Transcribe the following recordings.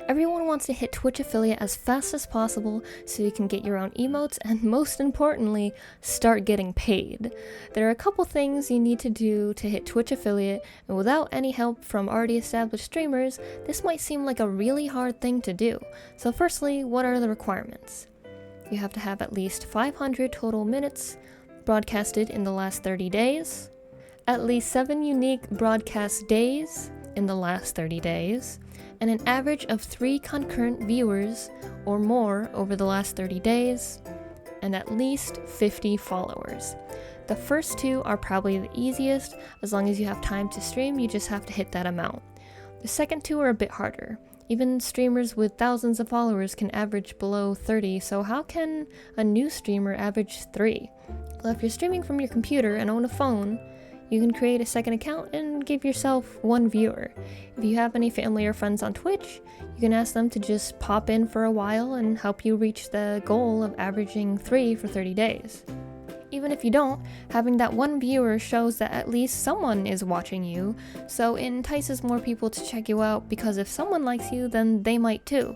Everyone wants to hit Twitch affiliate as fast as possible so you can get your own emotes and, most importantly, start getting paid. There are a couple things you need to do to hit Twitch affiliate, and without any help from already established streamers, this might seem like a really hard thing to do. So firstly, what are the requirements? You have to have at least 500 total minutes broadcasted in the last 30 days, at least 7 unique broadcast days in the last 30 days, and an average of 3 concurrent viewers or more over the last 30 days, and at least 50 followers. The first two are probably the easiest. As long as you have time to stream, you just have to hit that amount. The second two are a bit harder. Even streamers with thousands of followers can average below 30, so how can a new streamer average 3? Well, if you're streaming from your computer and own a phone, you can create a second account and give yourself 1 viewer. If you have any family or friends on Twitch, you can ask them to just pop in for a while and help you reach the goal of averaging 3 for 30 days. Even if you don't, having that 1 viewer shows that at least someone is watching you, so it entices more people to check you out, because if someone likes you, then they might too.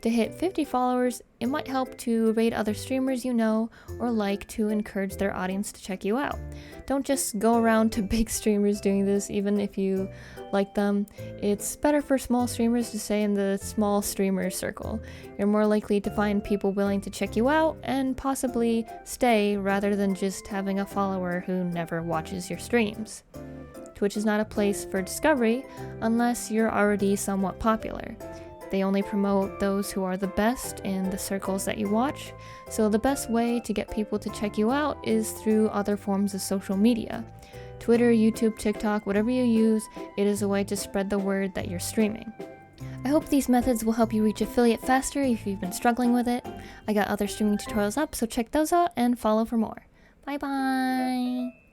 To hit 50 followers, it might help to rate other streamers you know or like to encourage their audience to check you out. Don't just go around to big streamers doing this, even if you like them. It's better for small streamers to stay in the small streamer circle. You're more likely to find people willing to check you out and possibly stay rather than just having a follower who never watches your streams. Twitch is not a place for discovery unless you're already somewhat popular. They only promote those who are the best in the circles that you watch, so the best way to get people to check you out is through other forms of social media. Twitter, YouTube, TikTok, whatever you use, it is a way to spread the word that you're streaming. I hope these methods will help you reach affiliate faster if you've been struggling with it. I got other streaming tutorials up, so check those out and follow for more. Bye bye!